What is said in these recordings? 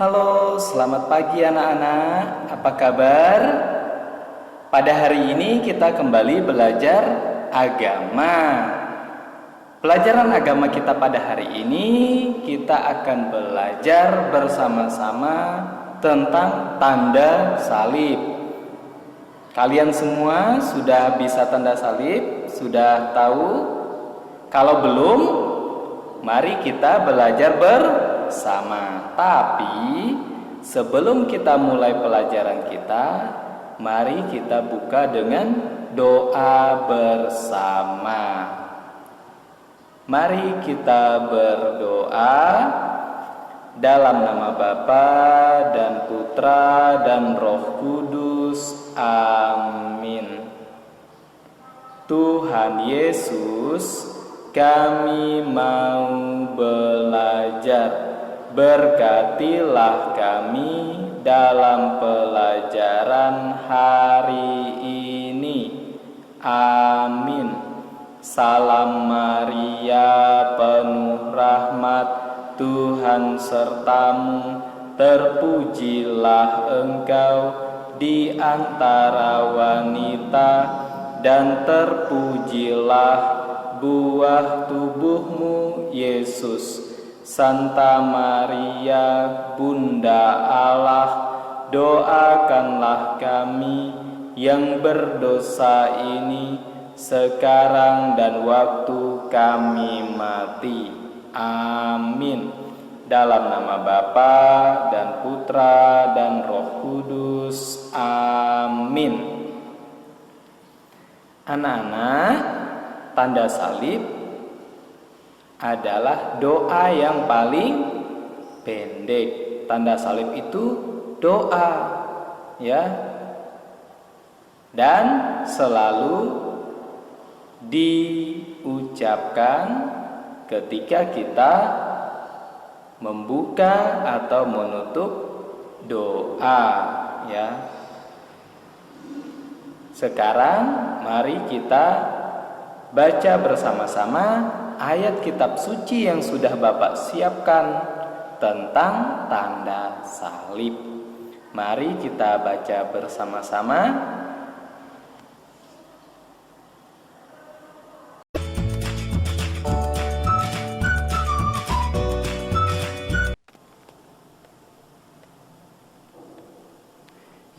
Halo, selamat pagi anak-anak. Apa kabar? Pada hari ini kita kembali belajar agama. Pelajaran agama kita pada hari ini kita akan belajar bersama-sama tentang tanda salib. Kalian semua sudah bisa tanda salib? Sudah tahu? Kalau belum, mari kita belajar bersama. Tapi sebelum kita mulai pelajaran kita, mari kita buka dengan doa bersama. Mari kita berdoa dalam nama Bapa dan Putra dan Roh Kudus. Amin. Tuhan Yesus, kami mau belajar. Berkatilah kami dalam pelajaran hari ini. Amin. Salam Maria, penuh rahmat, Tuhan sertamu. Terpujilah engkau di antara wanita, dan terpujilah buah tubuhmu, Yesus. Santa Maria, Bunda Allah, doakanlah kami yang berdosa ini sekarang dan waktu kami mati. Amin. Dalam nama Bapa dan Putra dan Roh Kudus. Amin. Anak-anak, tanda salib adalah doa yang paling pendek. Tanda salib itu doa, ya, dan selalu diucapkan ketika kita membuka atau menutup doa, ya. Sekarang mari kita baca bersama-sama ayat kitab suci yang sudah Bapak siapkan tentang tanda salib. Mari kita baca bersama-sama.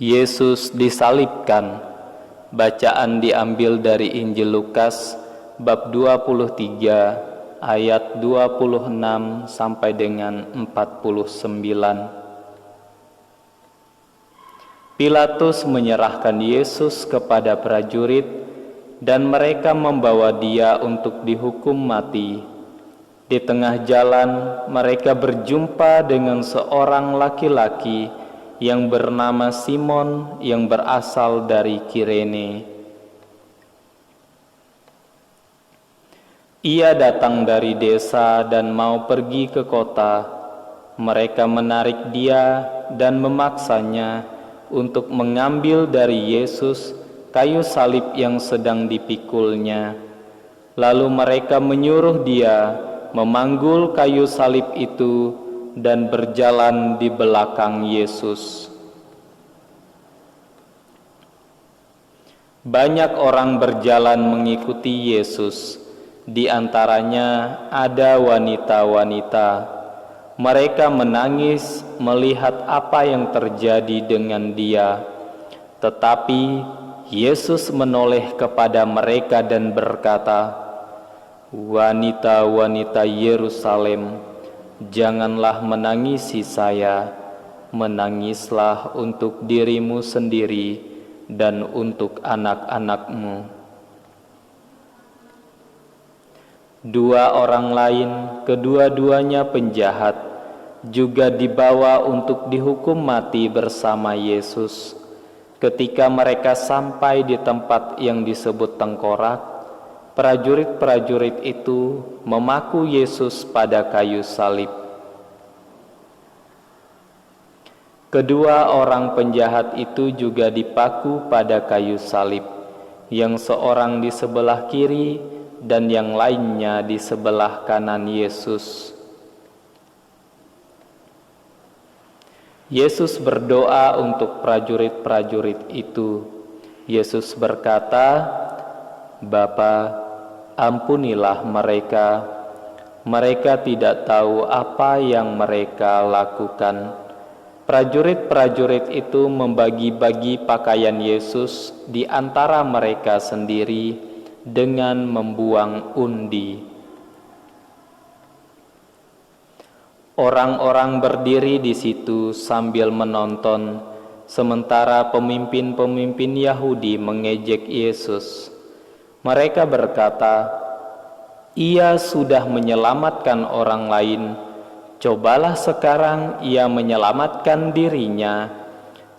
Yesus disalibkan. Bacaan diambil dari Injil Lukas bab 23 ayat 26 sampai dengan 49. Pilatus menyerahkan Yesus kepada prajurit dan mereka membawa dia untuk dihukum mati. Di tengah jalan mereka berjumpa dengan seorang laki-laki yang bernama Simon yang berasal dari Kirene. Ia datang dari desa dan mau pergi ke kota. Mereka menarik dia dan memaksanya untuk mengambil dari Yesus kayu salib yang sedang dipikulnya. Lalu mereka menyuruh dia memanggul kayu salib itu dan berjalan di belakang Yesus. Banyak orang berjalan mengikuti Yesus. Di antaranya ada wanita-wanita. Mereka menangis melihat apa yang terjadi dengan dia. Tetapi Yesus menoleh kepada mereka dan berkata, "Wanita-wanita Yerusalem, janganlah menangisi saya, menangislah untuk dirimu sendiri dan untuk anak-anakmu." Dua orang lain, kedua-duanya penjahat, juga dibawa untuk dihukum mati bersama Yesus. Ketika mereka sampai di tempat yang disebut tengkorak, prajurit-prajurit itu memaku Yesus pada kayu salib. Kedua orang penjahat itu juga dipaku pada kayu salib, yang seorang di sebelah kiri dan yang lainnya di sebelah kanan Yesus. Yesus berdoa untuk prajurit-prajurit itu. Yesus berkata, "Bapa, ampunilah mereka. Mereka tidak tahu apa yang mereka lakukan." Prajurit-prajurit itu membagi-bagi pakaian Yesus di antara mereka sendiri dengan membuang undi. Orang-orang berdiri di situ sambil menonton, sementara pemimpin-pemimpin Yahudi mengejek Yesus. Mereka berkata, "Ia sudah menyelamatkan orang lain, cobalah sekarang ia menyelamatkan dirinya.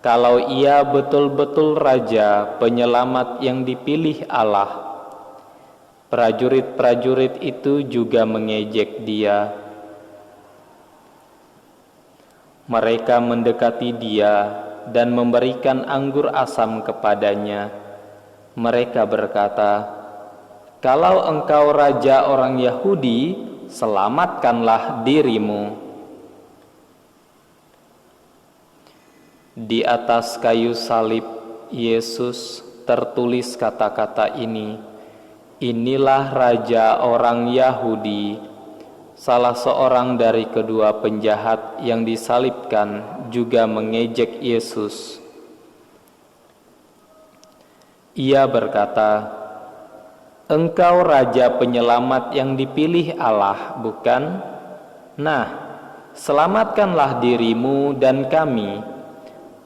Kalau ia betul-betul Raja, penyelamat yang dipilih Allah." Prajurit-prajurit itu juga mengejek dia. Mereka mendekati dia dan memberikan anggur asam kepadanya. Mereka berkata, "Kalau engkau raja orang Yahudi, selamatkanlah dirimu." Di atas kayu salib Yesus tertulis kata-kata ini, "Inilah raja orang Yahudi." Salah seorang dari kedua penjahat yang disalibkan juga mengejek Yesus. Ia berkata, "Engkau raja penyelamat yang dipilih Allah, bukan? Nah, selamatkanlah dirimu dan kami."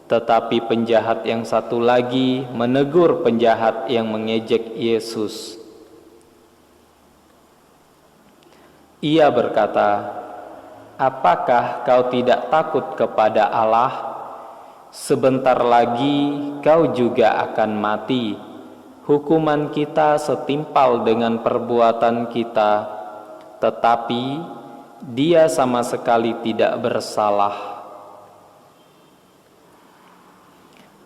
Tetapi penjahat yang satu lagi menegur penjahat yang mengejek Yesus. Ia berkata, "Apakah kau tidak takut kepada Allah? Sebentar lagi kau juga akan mati. Hukuman kita setimpal dengan perbuatan kita, tetapi dia sama sekali tidak bersalah."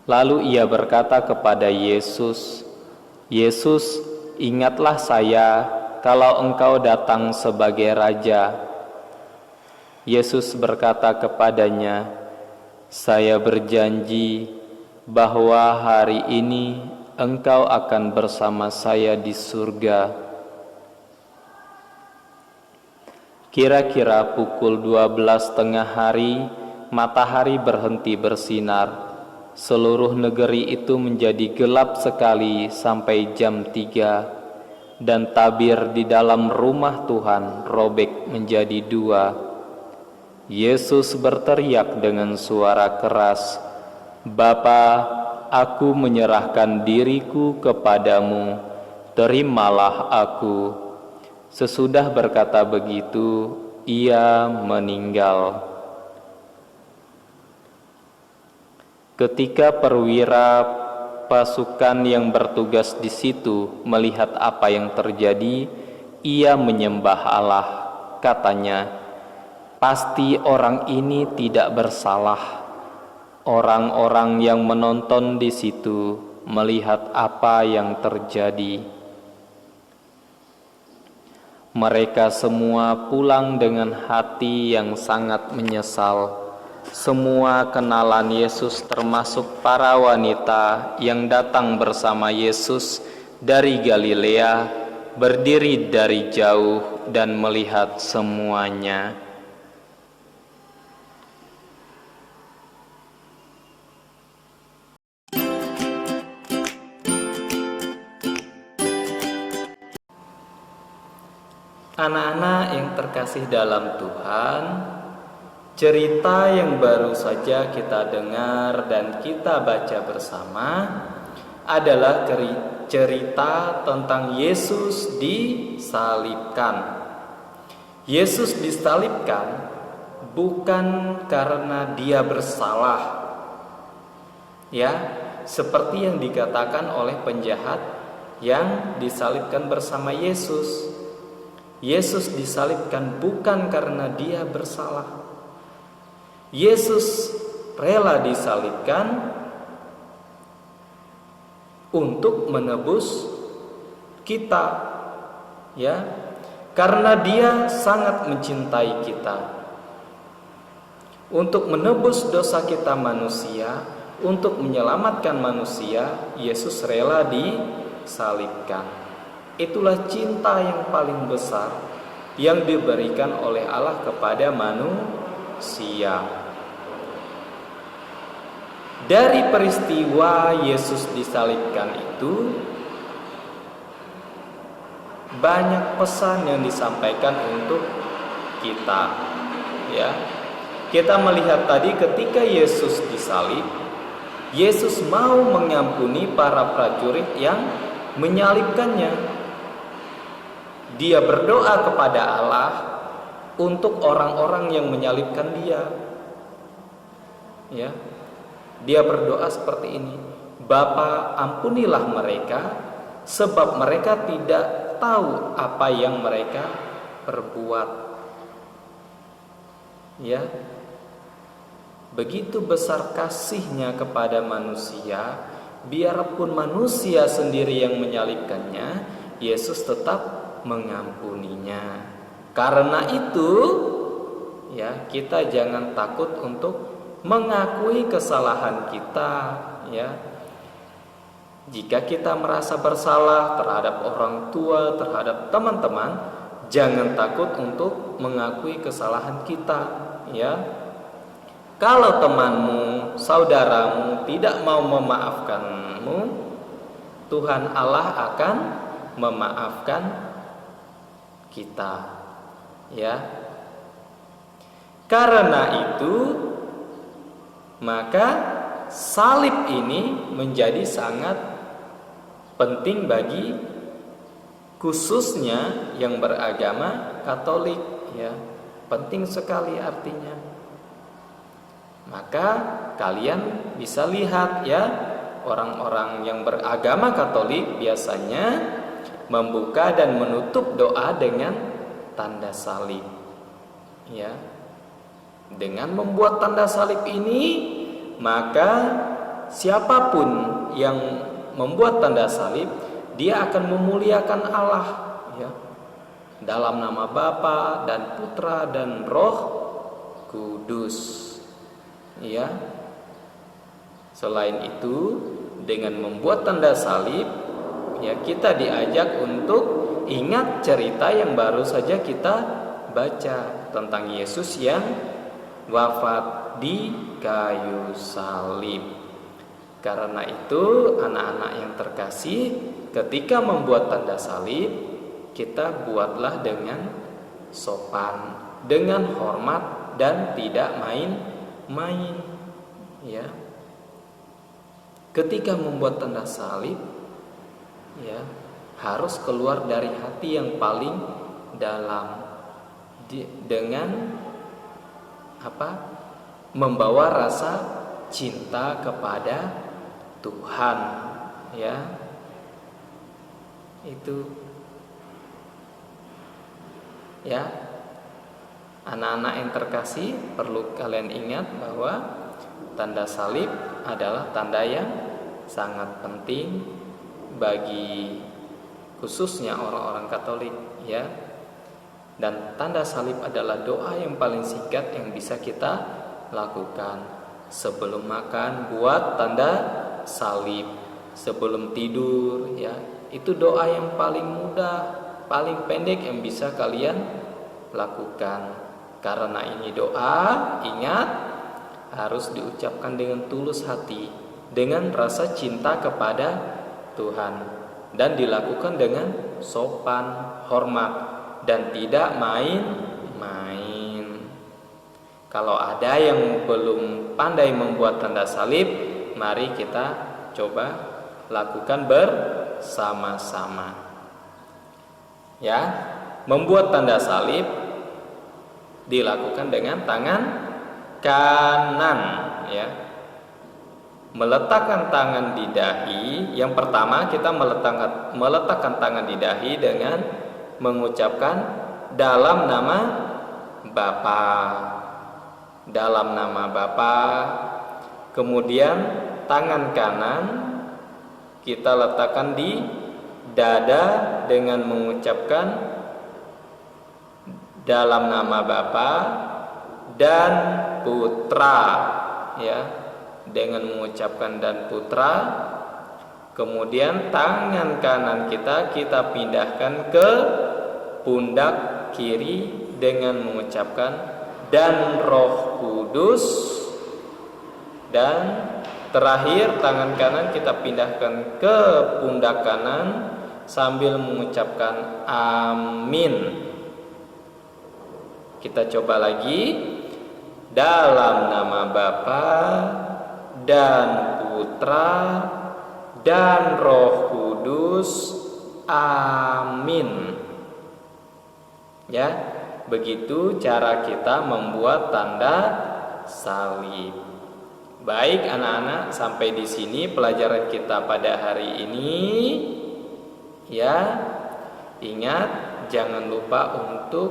Lalu ia berkata kepada Yesus, "Yesus, ingatlah saya kalau engkau datang sebagai raja." Yesus berkata kepadanya, "Saya berjanji bahwa hari ini engkau akan bersama saya di surga." Kira-kira pukul 12 tengah hari, matahari berhenti bersinar. Seluruh negeri itu menjadi gelap sekali sampai jam 3. Dan tabir di dalam rumah Tuhan robek menjadi 2. Yesus berteriak dengan suara keras, "Bapa, aku menyerahkan diriku kepadamu, terimalah aku." Sesudah berkata begitu, ia meninggal. Ketika perwira pasukan yang bertugas di situ melihat apa yang terjadi, ia menyembah Allah. Katanya, "Pasti orang ini tidak bersalah." Orang-orang yang menonton di situ melihat apa yang terjadi. Mereka semua pulang dengan hati yang sangat menyesal. Semua kenalan Yesus, termasuk para wanita yang datang bersama Yesus dari Galilea, berdiri dari jauh dan melihat semuanya. Anak-anak yang terkasih dalam Tuhan, cerita yang baru saja kita dengar dan kita baca bersama adalah cerita tentang Yesus disalibkan. Yesus disalibkan bukan karena dia bersalah, ya, seperti yang dikatakan oleh penjahat yang disalibkan bersama Yesus. Yesus disalibkan bukan karena dia bersalah. Yesus rela disalibkan untuk menebus kita, ya, karena dia sangat mencintai kita. Untuk menebus dosa kita manusia, untuk menyelamatkan manusia, Yesus rela disalibkan. Itulah cinta yang paling besar yang diberikan oleh Allah kepada manusia. Dari peristiwa Yesus disalibkan itu, banyak pesan yang disampaikan untuk kita, ya. Kita melihat tadi ketika Yesus disalib, Yesus mau mengampuni para prajurit yang menyalibkannya. Dia berdoa kepada Allah untuk orang-orang yang menyalibkan dia. Ya. Dia berdoa seperti ini, Bapa, ampunilah mereka, sebab mereka tidak tahu apa yang mereka perbuat. Ya. Begitu besar kasihnya kepada manusia, biarpun manusia sendiri yang menyalibkannya, Yesus tetap mengampuninya. Karena itu, ya, kita jangan takut untuk mengakui kesalahan kita, ya. Jika kita merasa bersalah terhadap orang tua, terhadap teman-teman, jangan takut untuk mengakui kesalahan kita, ya. Kalau temanmu, saudaramu tidak mau memaafkanmu, Tuhan Allah akan memaafkan kita, ya. Karena itu, maka salib ini menjadi sangat penting bagi khususnya yang beragama Katolik, ya. Penting sekali artinya. Maka kalian bisa lihat, ya, orang-orang yang beragama Katolik biasanya membuka dan menutup doa dengan tanda salib, ya. Dengan membuat tanda salib ini, maka siapapun yang membuat tanda salib, dia akan memuliakan Allah, ya, dalam nama Bapa dan Putra dan Roh Kudus. Ya. Selain itu, dengan membuat tanda salib, ya, kita diajak untuk ingat cerita yang baru saja kita baca tentang Yesus yang wafat di kayu salib. Karena itu, anak-anak yang terkasih, ketika membuat tanda salib, kita buatlah dengan sopan, dengan hormat, dan tidak main-main, ya. Ketika membuat tanda salib, ya, harus keluar dari hati yang paling dalam, dengan apa? Membawa rasa cinta kepada Tuhan, ya. Itu, ya. Anak-anak yang terkasih, perlu kalian ingat bahwa tanda salib adalah tanda yang sangat penting bagi khususnya orang-orang Katolik, ya. Dan tanda salib adalah doa yang paling singkat yang bisa kita lakukan. Sebelum makan, buat tanda salib. Sebelum tidur, ya, itu doa yang paling mudah, paling pendek yang bisa kalian lakukan. Karena ini doa, ingat, harus diucapkan dengan tulus hati, dengan rasa cinta kepada Tuhan, dan dilakukan dengan sopan, hormat, dan tidak main-main. Kalau ada yang belum pandai membuat tanda salib, mari kita coba lakukan bersama-sama. Ya, membuat tanda salib dilakukan dengan tangan kanan, ya. Meletakkan tangan di dahi. Yang pertama, kita meletakkan tangan di dahi dengan mengucapkan dalam nama Bapa. Dalam nama Bapa. Kemudian tangan kanan kita letakkan di dada dengan mengucapkan dalam nama Bapa dan Putra, ya, dengan mengucapkan dan Putra. Kemudian tangan kanan kita pindahkan ke pundak kiri dengan mengucapkan dan Roh Kudus. Dan terakhir tangan kanan kita pindahkan ke pundak kanan sambil mengucapkan amin. Kita coba lagi. Dalam nama Bapa dan Putra dan Roh Kudus, amin. Ya, begitu cara kita membuat tanda salib. Baik anak-anak, sampai di sini pelajaran kita pada hari ini. Ya, ingat jangan lupa untuk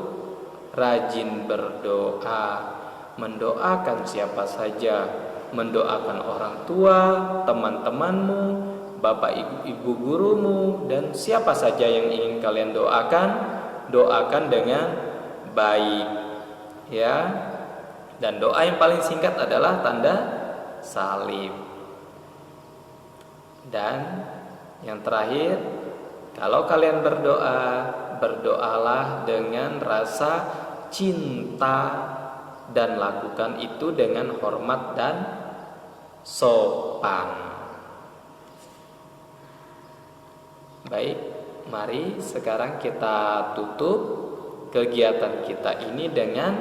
rajin berdoa. Mendoakan siapa saja, mendoakan orang tua, teman-temanmu, bapak ibu gurumu, dan siapa saja yang ingin kalian doakan dengan baik, ya. Dan doa yang paling singkat adalah tanda salib. Dan yang terakhir, kalau kalian berdoa, berdoalah dengan rasa cinta dan lakukan itu dengan hormat dan sopan. Baik, mari sekarang kita tutup kegiatan kita ini dengan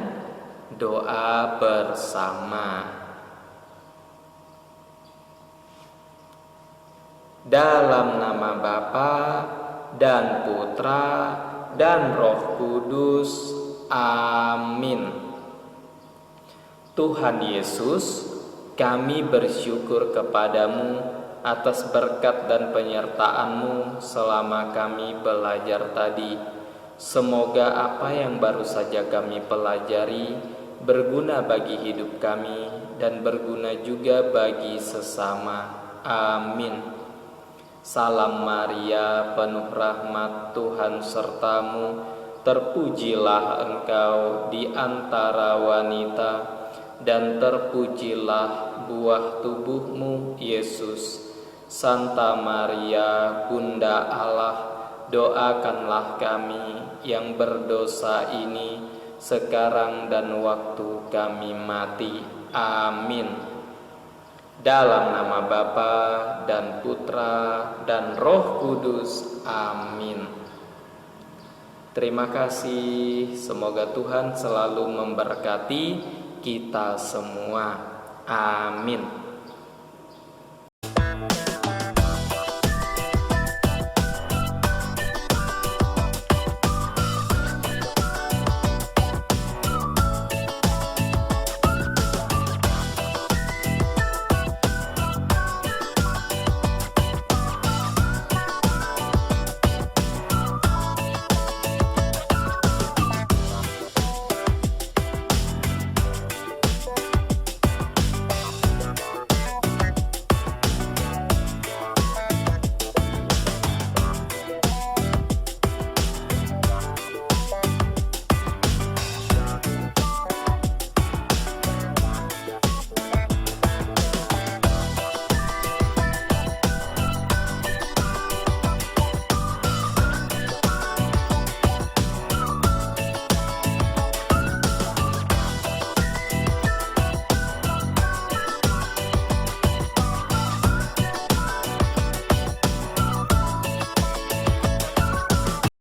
doa bersama. Dalam nama Bapa dan Putra dan Roh Kudus, amin. Tuhan Yesus, kami bersyukur kepadamu atas berkat dan penyertaan-Mu selama kami belajar tadi. Semoga apa yang baru saja kami pelajari berguna bagi hidup kami dan berguna juga bagi sesama. Amin. Salam Maria, penuh rahmat, Tuhan sertamu. Terpujilah engkau di antara wanita, dan terpujilah buah tubuhmu, Yesus. Santa Maria, Bunda Allah, doakanlah kami yang berdosa ini sekarang dan waktu kami mati. Amin. Dalam nama Bapa dan Putra dan Roh Kudus. Amin. Terima kasih. Semoga Tuhan selalu memberkati kita semua. Amin.